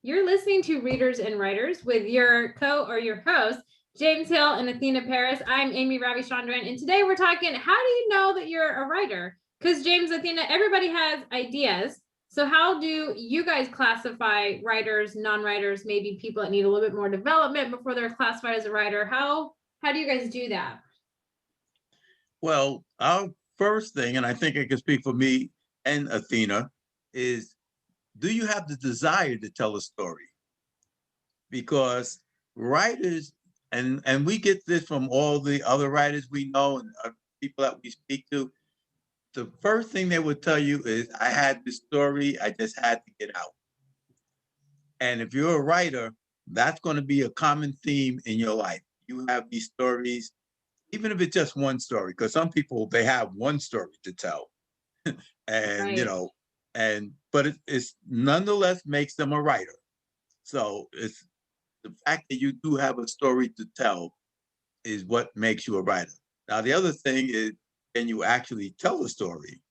You're listening to Readers and Writers with your host, James Hill and Athena Paris. I'm Amy Ravichandran, and today we're talking, how do you know that you're a writer? Because James, Athena, everybody has ideas. So how do you guys classify writers, non-writers, maybe people that need a little bit more development before they're classified as a writer? How do you guys do that? Well, our first thing, and I think I can speak for me and Athena, is do you have the desire to tell a story? Because writers, and we get this from all the other writers we know and people that we speak to, the first thing they would tell you is, I had this story, I just had to get out. And if you're a writer, that's going to be a common theme in your life. You have these stories, even if it's just one story, because some people, they have one story to tell. And, Right. but it's nonetheless makes them a writer. So it's the fact that you do have a story to tell is what makes you a writer. Now, the other thing is, can you actually tell a story?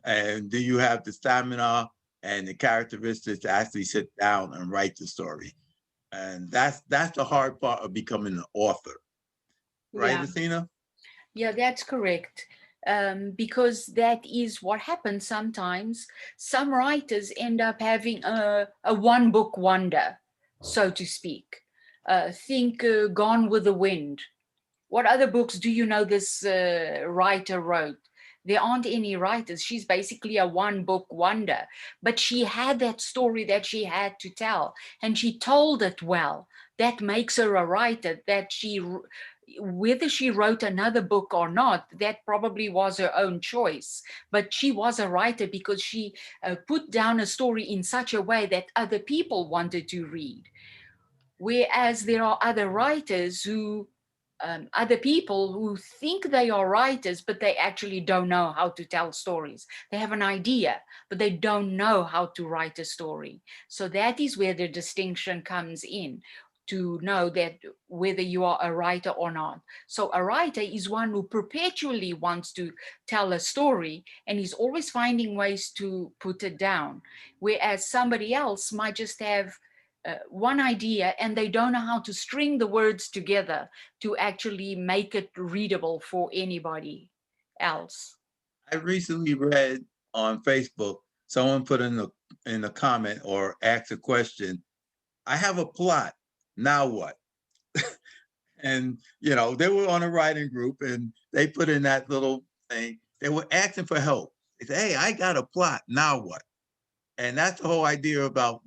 And do you have the stamina and the characteristics to actually sit down and write the story? And that's the hard part of becoming an author, right, Yeah. Athena? Yeah, that's correct. Because that is what happens sometimes. Some writers end up having a one book wonder, so to speak. Think Gone with the Wind. What other books do you know this writer wrote? There aren't any writers. She's basically a one book wonder, but she had that story that she had to tell, and she told it well. That makes her a writer. Whether she wrote another book or not, that probably was her own choice. But she was a writer because she put down a story in such a way that other people wanted to read. Whereas there are other writers other people who think they are writers, but they actually don't know how to tell stories. They have an idea, but they don't know how to write a story. So that is where the distinction comes in, to know that whether you are a writer or not. So a writer is one who perpetually wants to tell a story and is always finding ways to put it down. Whereas somebody else might just have one idea and they don't know how to string the words together to actually make it readable for anybody else. I recently read on Facebook, someone put in the comment or asked a question, I have a plot, now what? And they were on a writing group and they put in that little thing. They were asking for help. They said, hey, I got a plot, now what? And that's the whole idea about,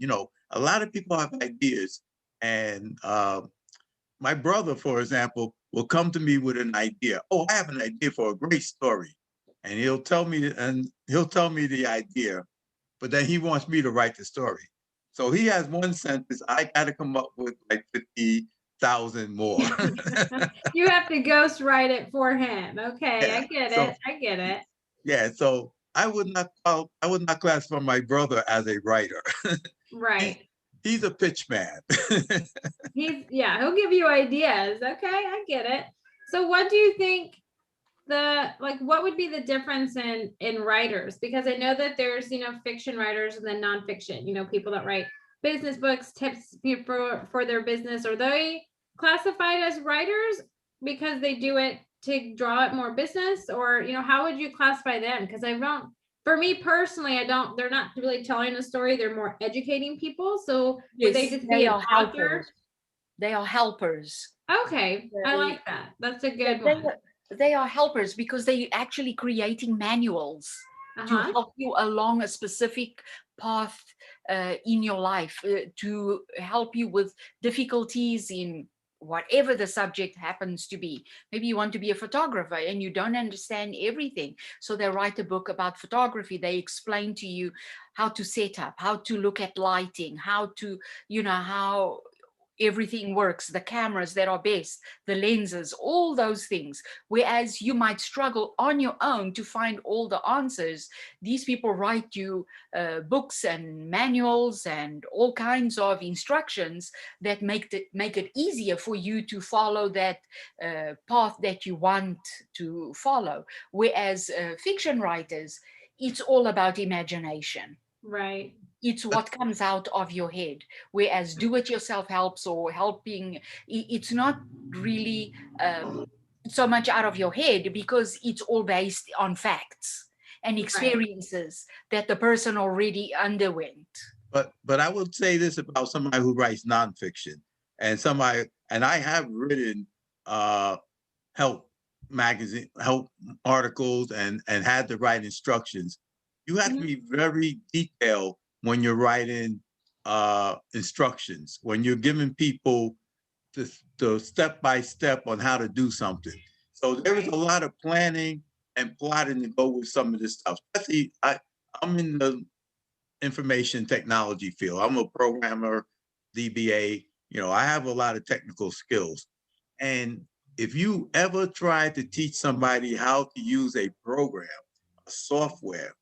a lot of people have ideas. And my brother, for example, will come to me with an idea. Oh, I have an idea for a great story. And he'll tell me the idea, but then he wants me to write the story. So he has one sentence, I got to come up with like 50,000 more. You have to ghost write it for him. Okay, Yeah. I get So it. I get it. yeah, so I would not classify my brother as a writer. He's Right. he's a pitch man. He'll give you ideas. Okay, I get it. So what do you think what would be the difference in writers? Because I know that there's, fiction writers and then nonfiction, people that write business books, tips for their business. Are they classified as writers because they do it to draw it more business? Or, how would you classify them? Because I don't, for me personally, they're not really telling a story, they're more educating people. So would they Yes, just be they an are author? helpers. They are helpers. Okay, I like that. That's a Yeah, good one. they are helpers because they're actually creating manuals to Uh-huh. help you along a specific path in your life, to help you with difficulties in whatever the subject happens to be. Maybe you want to be a photographer and you don't understand everything. So they write a book about photography. They explain to you how to set up, how to look at lighting, how to, how everything works, the cameras that are best, the lenses, all those things. Whereas you might struggle on your own to find all the answers. These people write you books and manuals and all kinds of instructions that make it easier for you to follow that path that you want to follow. Whereas fiction writers, it's all about imagination. Right. It's what comes out of your head. Whereas do-it-yourself helps or helping, it's not really so much out of your head, because it's all based on facts and Right. experiences that the person already underwent. But I will say this about somebody who writes nonfiction, and I have written help help articles, and had to write instructions. You have to Mhm. be very detailed when you're writing instructions, when you're giving people the step by step on how to do something. So there is a lot of planning and plotting to go with some of this stuff. Especially, I'm in the information technology field. I'm a programmer, DBA. You know, I have a lot of technical skills. And if you ever try to teach somebody how to use a program, a software,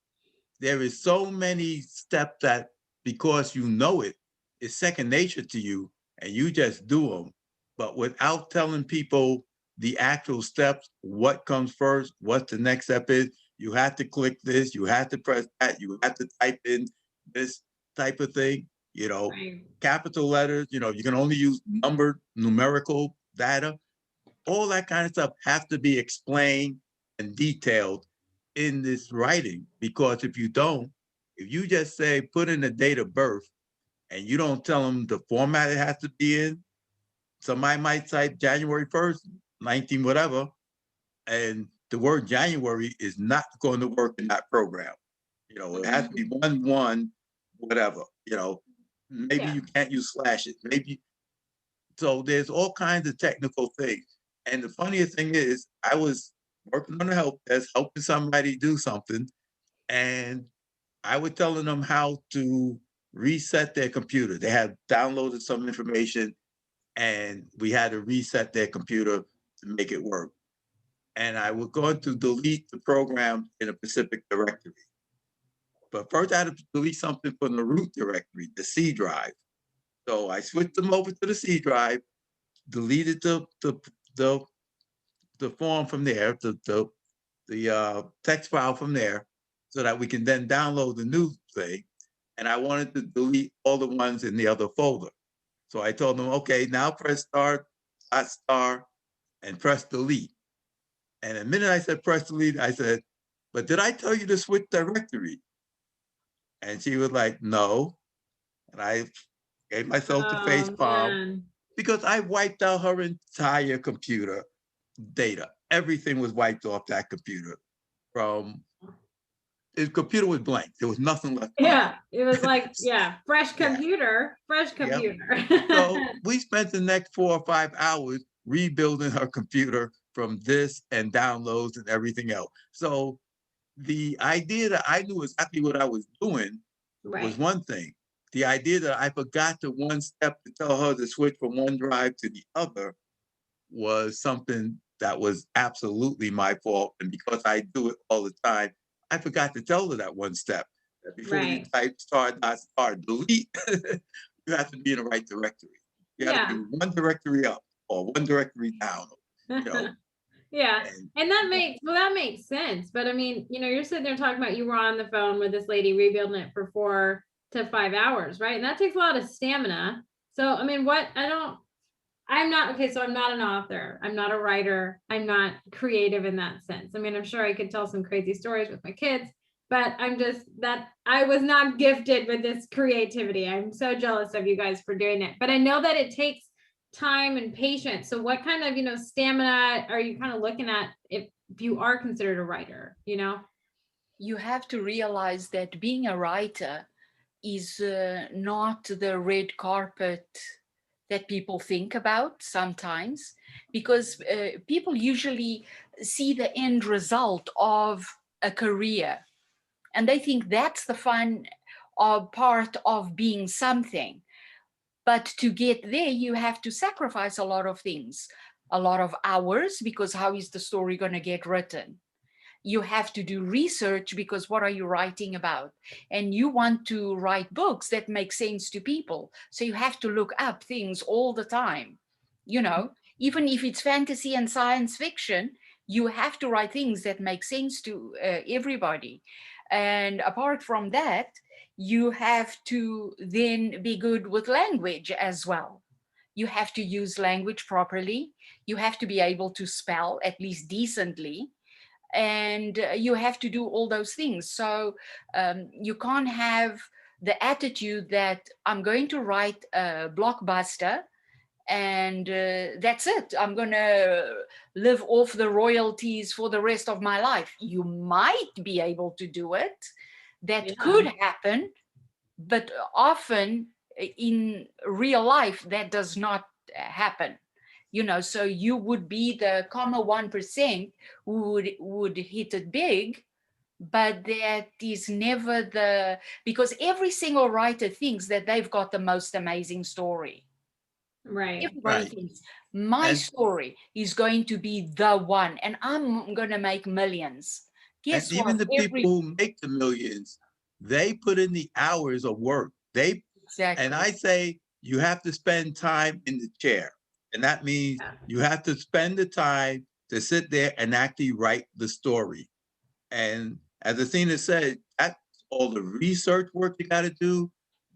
there is so many steps that, because you know it, it's second nature to you and you just do them. But without telling people the actual steps, what comes first, what the next step is, you have to click this, you have to press that, you have to type in this type of thing, Right. capital letters, you can only use numerical data. All that kind of stuff has to be explained and detailed in this writing, because if you don't, if you just say put in the date of birth and you don't tell them the format it has to be in, somebody might type January 1st, 19 whatever, and the word January is not going to work in that program. It has to be Mhm. 1-1 whatever. Maybe Yeah. you can't use slashes, maybe. So there's all kinds of technical things. And the funniest thing is, I was working on the help desk, helping somebody do something, and I was telling them how to reset their computer. They had downloaded some information, and we had to reset their computer to make it work. And I was going to delete the program in a specific directory. But first, I had to delete something from the root directory, the C drive. So I switched them over to the C drive, deleted the the form from there, the text file from there, so that we can then download the new thing. And I wanted to delete all the ones in the other folder. So I told them, okay, now press start, star, and press delete. And the minute I said press delete, I said, but did I tell you to switch directory? And she was like, no. And I gave myself the face Oh, palm, man. because I wiped out her entire computer data. Everything was wiped off that computer. From His computer was blank. There was nothing left behind. Yeah. It was like, yeah, fresh Yeah. computer, fresh Yep. computer. So we spent the next 4 or 5 hours rebuilding her computer from this and downloads and everything else. So the idea that I knew exactly what I was doing was Right. one thing. The idea that I forgot the one step to tell her to switch from one drive to the other was something that was absolutely my fault. And because I do it all the time, I forgot to tell her that one step. Before you Right. type start, dot, start, delete, you have to be in the right directory. You got to be Yeah. one directory up or one directory down, you know, Yeah. and And that makes sense. But I mean, you're sitting there talking about you were on the phone with this lady rebuilding it for 4 to 5 hours, right? And that takes a lot of stamina. So, I mean, I'm not, okay, so I'm not an author. I'm not a writer. I'm not creative in that sense. I mean, I'm sure I could tell some crazy stories with my kids, but I'm just that I was not gifted with this creativity. I'm so jealous of you guys for doing it. But I know that it takes time and patience. So what kind of, stamina are you kind of looking at if you are considered a writer? You have to realize that being a writer is not the red carpet that people think about sometimes, because people usually see the end result of a career and they think that's the fun part of being something. But to get there, you have to sacrifice a lot of things, a lot of hours, because how is the story going to get written? You have to do research, because what are you writing about? And you want to write books that make sense to people. So you have to look up things all the time. Even if it's fantasy and science fiction, you have to write things that make sense to everybody. And apart from that, you have to then be good with language as well. You have to use language properly. You have to be able to spell at least decently. And you have to do all those things. So you can't have the attitude that I'm going to write a blockbuster and that's it. I'm going to live off the royalties for the rest of my life. You might be able to do it. That Yeah. could happen, but often in real life, that does not happen. You know, so you would be the 1% who would hit it big, but that is never the, because every single writer thinks that they've got the most amazing story. Right. Everybody Right. thinks my And story is going to be the one and I'm going to make millions. and Guess even what? the people who make the millions, they put in the hours of work. And Exactly. I say you have to spend time in the chair. And that means Yeah. you have to spend the time to sit there and actually write the story. And as Athena said, that's all the research work you got to do.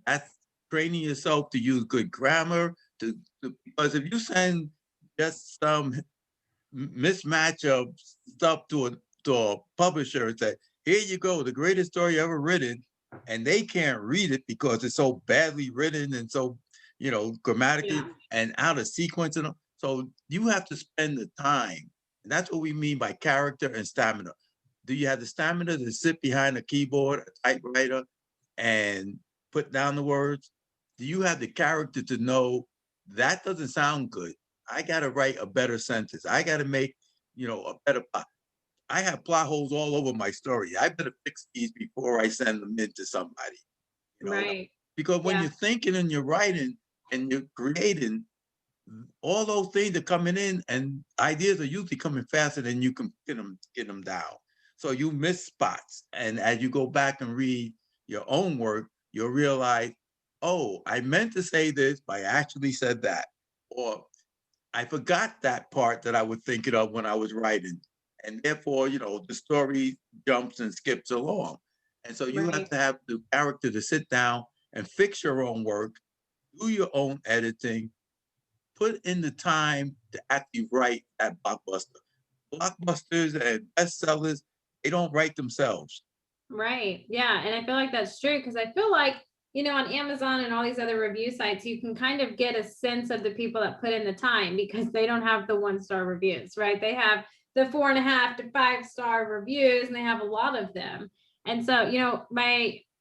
That's training yourself to use good grammar. Because if you send just some mismatch of stuff to a publisher and say, "Here you go, the greatest story ever written," and they can't read it because it's so badly written and so, grammatically Yeah. and out of sequence, and so you have to spend the time, and that's what we mean by character and stamina. Do you have the stamina to sit behind a keyboard, a typewriter, and put down the words? Do you have the character to know that doesn't sound good? I got to write a better sentence. I got to make, a better plot. I have plot holes all over my story. I better fix these before I send them in to somebody, you know, Right. because when Yeah. you're thinking and you're writing and you're creating, all those things are coming in and ideas are usually coming faster than you can get them down. So you miss spots. And as you go back and read your own work, you'll realize, oh, I meant to say this, but I actually said that. Or I forgot that part that I was thinking of when I was writing. And therefore, the story jumps and skips along. And so you have Right. to have the character to sit down and fix your own work, do your own editing, put in the time to actually write that blockbuster. Blockbusters and bestsellers, they don't write themselves. Right. Yeah. And I feel like that's true because I feel like, on Amazon and all these other review sites, you can kind of get a sense of the people that put in the time because they don't have the 1-star reviews, right? They have the 4.5 to 5-star reviews and they have a lot of them. And so,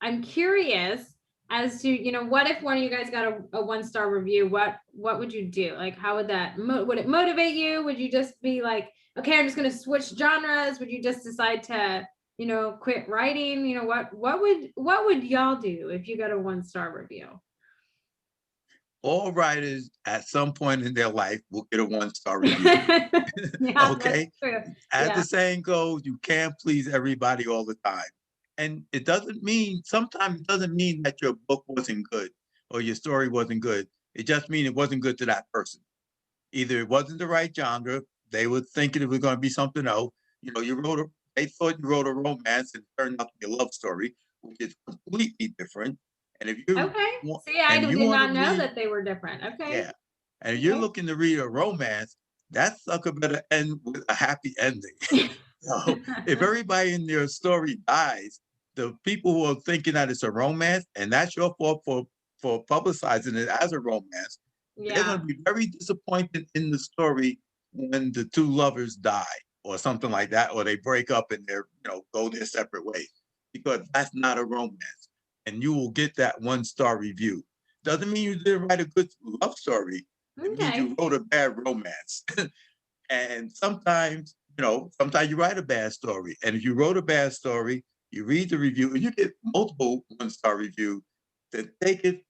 I'm curious as to, what if one of you guys got a 1-star review? What would you do? Like, how would that, would it motivate you? Would you just be like, okay, I'm just going to switch genres? Would you just decide to, quit writing? What would y'all do if you got a 1-star review? All writers at some point in their life will get a 1-star review. Yeah, Okay. that's true. As Yeah. the saying goes, you can't please everybody all the time. And sometimes it doesn't mean that your book wasn't good or your story wasn't good. It just means it wasn't good to that person. Either it wasn't the right genre, they were thinking it was going to be something else. They thought you wrote a romance and it turned out to be a love story, which is completely different. And if you Okay. want, See, I and did you want to not know read, that they were different. Okay. yeah, and if you're Okay. looking to read a romance, that sucker better end with a happy ending. So if everybody in your story dies, the people who are thinking that it's a romance, and that's your fault for publicizing it as a romance, they're going Yeah. to be very disappointed in the story when the two lovers die or something like that, or they break up and go their separate ways, because that's not a romance. And you will get that 1-star review. Doesn't mean you didn't write a good love story. It means Okay. you wrote a bad romance. And sometimes you write a bad story. And if you wrote a bad story, you read the review and you get multiple 1-star reviews, then take it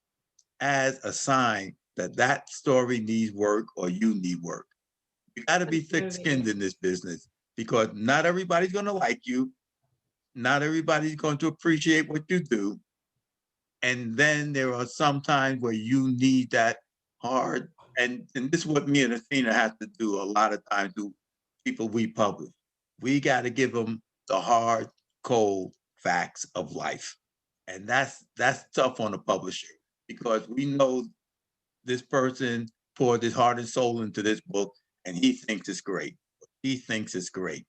as a sign that that story needs work or you need work. You got to be That's thick-skinned motivating. in this business because not everybody's going to like you. Not everybody's going to appreciate what you do. And then there are some times where you need that hard. And this is what me and Athena have to do a lot of times to people we publish. We got to give them the hard, cold facts of life. And that's tough on the publisher, because we know this person poured his heart and soul into this book, and he thinks it's great. He thinks it's great.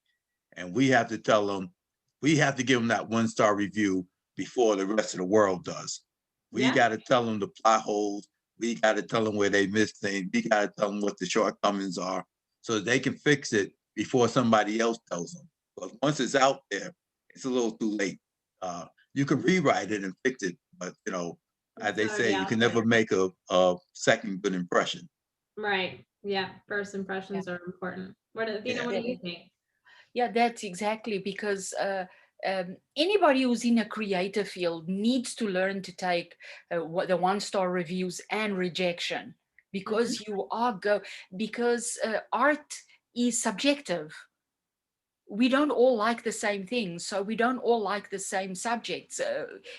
And we have to tell them, we have to give them that 1-star review before the rest of the world does. We Yeah. got to tell them the plot holes. We got to tell them where they missed things. We got to tell them what the shortcomings are so that they can fix it before somebody else tells them. But once it's out there, it's a little too late. You can rewrite it and fix it, but you know, as It's they already say, you out can there. never make a second good impression. Right. Yeah. First impressions are important. Athena, what do you think? Yeah, that's exactly, because anybody who's in a creative field needs to learn to take the 1-star reviews and rejection, because because art is subjective. We don't all like the same things, so we don't all like the same subjects.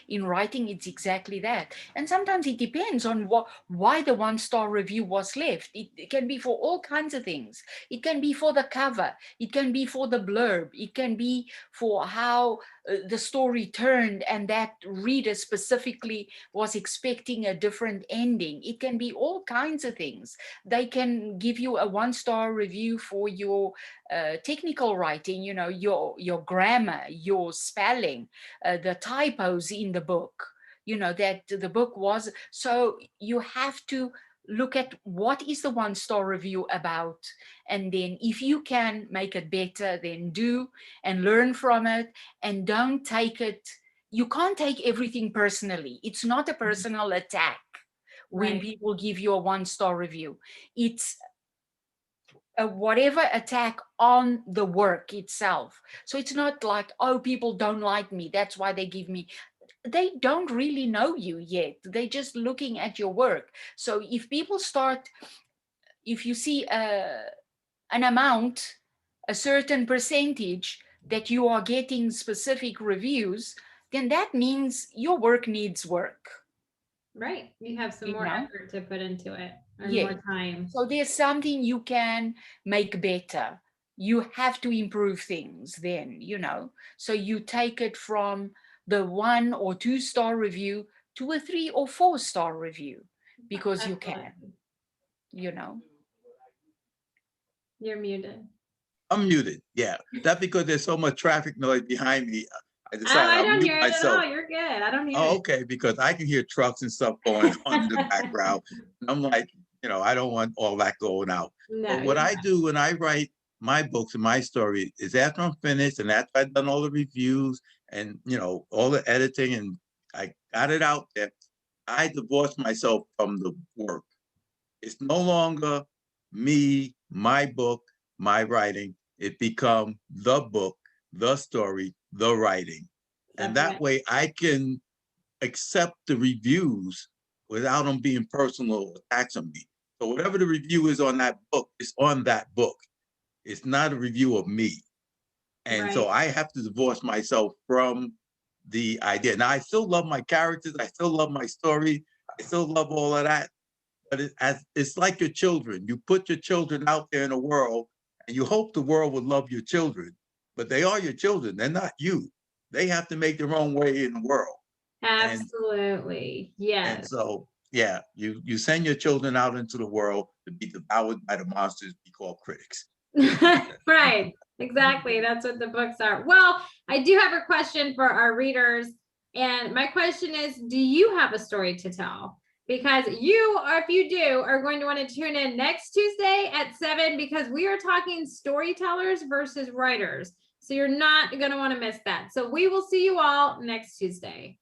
In writing, it's exactly that. And sometimes it depends on why the 1-star review was left. It can be for all kinds of things. It can be for the cover. It can be for the blurb. It can be for how the story turned and that reader specifically was expecting a different ending. It can be all kinds of things. They can give you a 1-star review for your technical writing, you know, your grammar, your spelling, the typos in the book, you know, that the book was. So you have to look at what is the 1-star review about, and then if you can make it better, then do, and learn from it, and don't take it. You can't take everything personally. It's not a personal attack when Right. people give you a 1-star review. It's whatever attack on the work itself. So it's not like, oh, people don't like me, that's why they give me. They don't really know you yet. They're just looking at your work. So if people start, if you see an amount, a certain percentage that you are getting specific reviews, then that means your work needs work. Right. You have some You more know? effort to put into it, or Yeah. more time. So there's something you can make better. You have to improve things then, you know. So you take it from the 1 or 2-star review to a 3 or 4-star review, because you Excellent. can, you know. You're muted. I'm muted. Yeah, that's because there's so much traffic noise behind me. I Oh, decided I I'll don't mute hear it at all. myself. You're good. I don't hear Oh, it. okay, because I can hear trucks and stuff going on in the background. And I'm like, you know, I don't want all that going out. No, But what you're I good. do when I write my books and my story is, after I'm finished and after I've done all the reviews and, you know, all the editing and I got it out there, I divorce myself from the work. It's no longer me, my book, my writing. It become the book, the story, the writing. And that Separate. way I can accept the reviews without them being personal attacks on me. So whatever the review is on that book, it's on that book. It's not a review of me. And so Right. I have to divorce myself from the idea. Now, I still love my characters. I still love my story. I still love all of that. But it's like your children. You put your children out there in the world and you hope the world would love your children, but they are your children. They're not you. They have to make their own way in the world. Absolutely. And Yes. so, yeah, you send your children out into the world to be devoured by the monsters we call critics. Right. Exactly. That's what the books are. Well, I do have a question for our readers. And my question is, do you have a story to tell? Because you, or if you do, are going to want to tune in next Tuesday at 7, because we are talking storytellers versus writers. So you're not going to want to miss that. So we will see you all next Tuesday.